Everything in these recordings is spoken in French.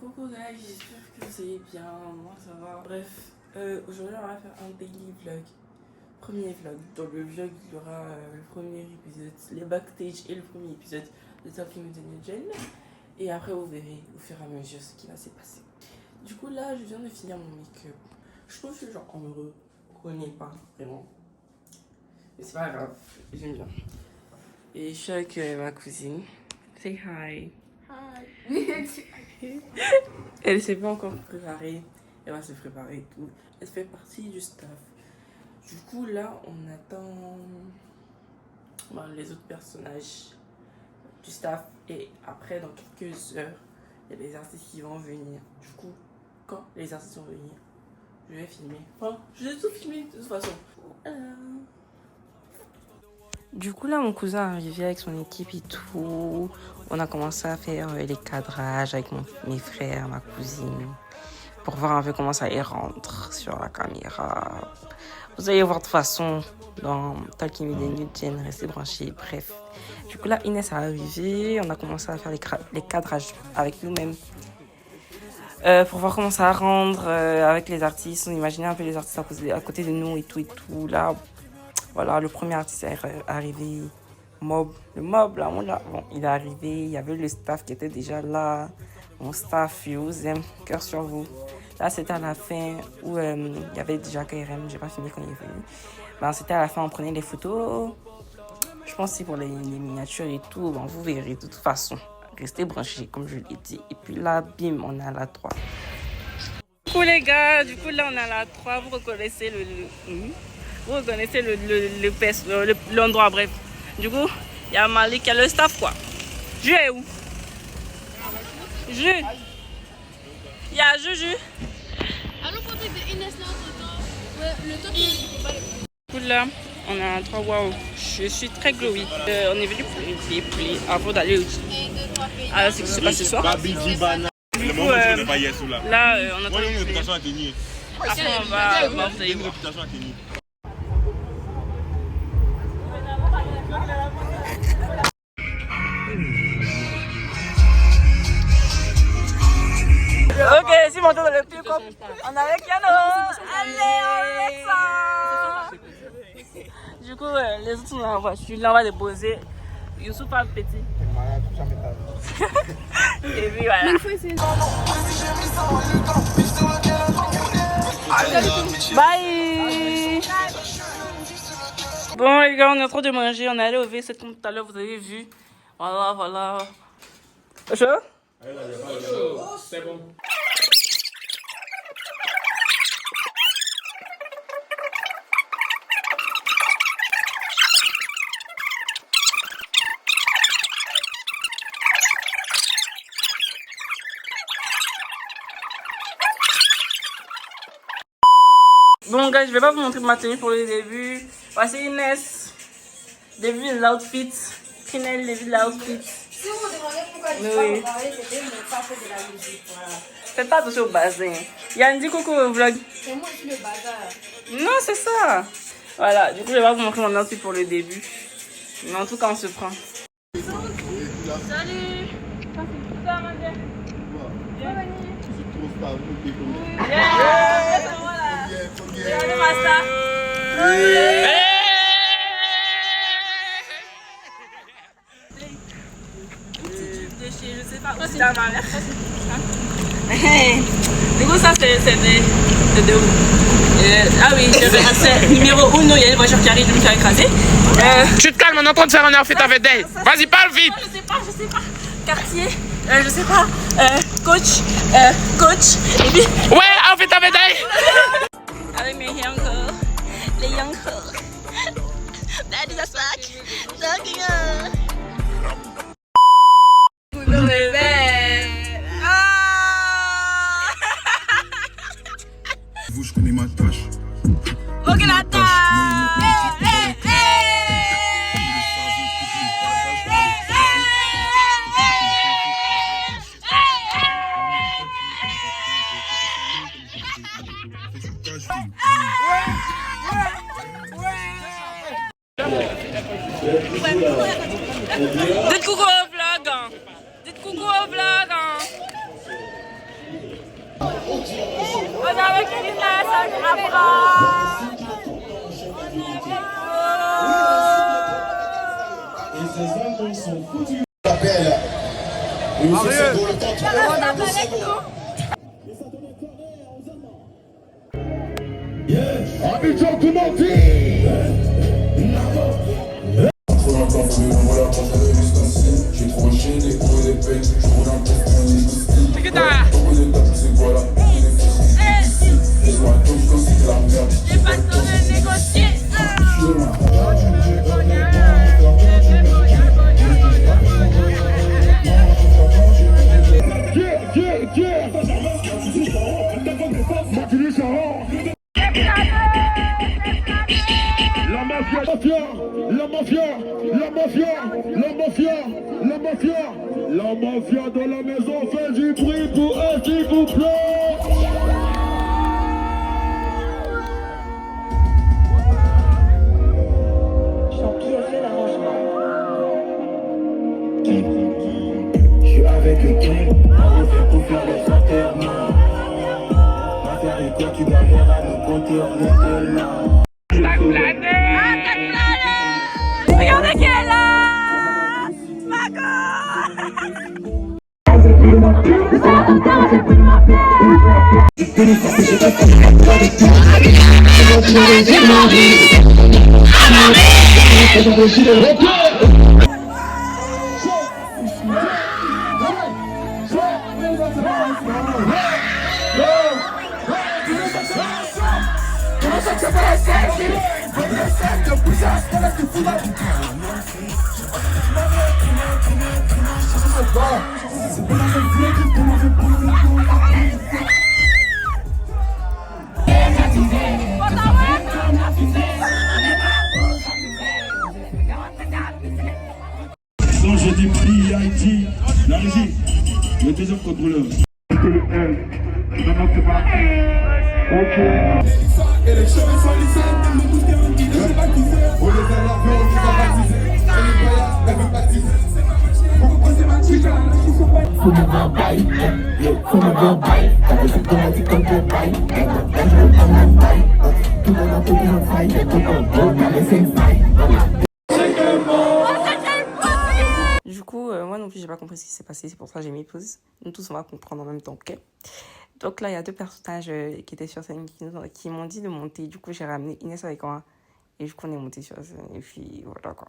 Coucou guys, j'espère que vous allez bien, moi ça va. Bref, aujourd'hui on va faire un daily vlog. Premier vlog. Dans le vlog, il y aura le premier épisode, les backstage et le premier épisode de Talking with the Jen. Et après vous verrez au fur et à mesure ce qui va se passer. Du coup là, je viens de finir mon make-up. Je trouve que genre on me reconnaît pas vraiment. Mais c'est pas grave, j'aime bien. Et je suis avec ma cousine. Say hi. Elle s'est pas encore préparée. Elle va se préparer et tout. Elle fait partie du staff. Du coup, là, on attend les autres personnages du staff. Et après, dans quelques heures, il y a des artistes qui vont venir. Du coup, quand les artistes vont venir, je vais filmer. Enfin, je vais tout filmer de toute façon. Du coup, là, mon cousin est arrivé avec son équipe et tout. On a commencé à faire les cadrages avec mes frères, ma cousine, pour voir un peu comment ça y rentre sur la caméra. Vous allez voir de toute façon dans Talking with the Jen, restez branchés, bref. Du coup, là, Inès est arrivée. On a commencé à faire les cadrages avec nous-mêmes. Pour voir comment ça va rendre avec les artistes. On imaginait un peu les artistes à côté de nous et tout et tout. Là, voilà, le premier artiste est arrivé, le mob là, bon, il est arrivé, il y avait le staff qui était déjà là, mon staff, je vous aime, cœur sur vous. Là, c'était à la fin où il y avait déjà KRM, j'ai pas fini quand il est venu. Ben, c'était à la fin, on prenait les photos, je pense que pour les miniatures et tout, ben, vous verrez de toute façon. Restez branchés, comme je l'ai dit. Et puis là, bim, on est à la 3. Du coup, les gars, là, on est à la 3, vous reconnaissez vous reconnaissez l'endroit, bref. Du coup, il y a Malik, il y a le staff, quoi. Ju est où? Ju. Il y a Juju. Allons côté de Inès là, le temps Du coup, là, on est à 3, waouh. Je suis très glowy. On est venu pour les play avant d'aller au gym. Alors, c'est ce qui se passe ce soir. Du coup, là, on attend. Après, on va vous allez voir. Ok, si on monte dans le pick-up, on est avec Yano. Allez, Alexa. Du coup, les autres sont dans la voiture. Là, on va déposer. Youssouf a petit. Et puis voilà. Bye. Bon, les gars, on est en train de manger. On est allé au V7 comme tout à l'heure, vous avez vu. Voilà, voilà. Chaud? C'est bon. Bon, gars, je vais pas vous montrer ma tenue pour le début. Voici Inès. Début de l'outfit. Trinel, début de l'outfit. Si vous vous demandez pourquoi je ne parler, c'était ne pas faire de la musique. Voilà. Faites pas attention au bazin. Yann, dis coucou au vlog. C'est moi qui le bazar. Non, c'est ça. Voilà, du coup, je vais pas vous montrer mon outfit pour le début. Mais en tout cas, on se prend. Salut. Ça va, Mandé? Regardez ma star. Je sais pas où c'est dans ma mère. Du coup, ça c'est de où? Ah oui, c'est numéro 1, il y a une voiture qui arrive, je me suis écrasée. Tu te calmes, on est en train de faire un outfit avec Day. Vas-y, parle vite. Je sais pas. Quartier, je sais pas. Coach, et puis... Ouais, outfit avec Day. Avec mes youngers, les youngers. That is a sack. Le bébé. Vous, je connais ma tâche. Ok, la tâche. Dites coucou au vlog. Et ces hommes sont foutus. L'appel. Abidjan tout menti. J'ai trop gêné pour les peines. Je roule un peu pour les goustilles. Check it out. Voilà. Et soit tout comme c'est de la merde. J'ai pas de temps de négocier. La mafia, la mafia, la mafia, la mafia, la mafia, la mafia dans la maison fait du bruit pour eux s'il vous plaît. Champi a fait l'arrangement. Je suis avec le gang, pour faire les enterrements. Ma faire est quoi, tu galères à nos côtés, on est là. Regardez qui est là. Donc j'ai dit prix Haïti, la régie, le deuxième contrôleur. Élection je sais pas qui c'est. On les a lavés, on les a baptisés. Elle est pas là, elle veut baptiser. Pourquoi c'est ma chica? Faut me voir bail, faut me voir bail. T'as des automatiques comme le bail. Tout le monde a tout en faille. Tout en gros, t'as laissé une faille. Du coup, moi non plus, j'ai pas compris ce qui s'est passé. C'est pour ça que j'ai mis pause. Nous tous, on va comprendre en même temps, ok? Donc là, il y a deux personnages qui étaient sur scène qui m'ont dit de monter. Du coup, j'ai ramené Inès avec moi. Et du coup, on est monté sur scène. Et puis, voilà quoi.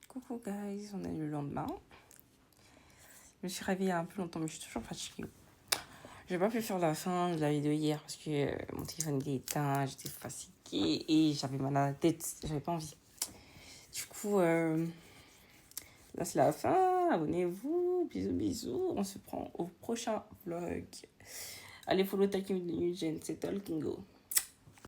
Coucou guys, on est le lendemain. Je me suis réveillée un peu longtemps, mais je suis toujours fatiguée. J'ai pas pu faire la fin de la vidéo hier parce que mon téléphone était éteint, j'étais fatiguée et j'avais mal à la tête, j'avais pas envie. Du coup, là c'est la fin, abonnez-vous, bisous bisous, on se prend au prochain vlog. Allez follow Talking with New Gen, c'est Talking Go.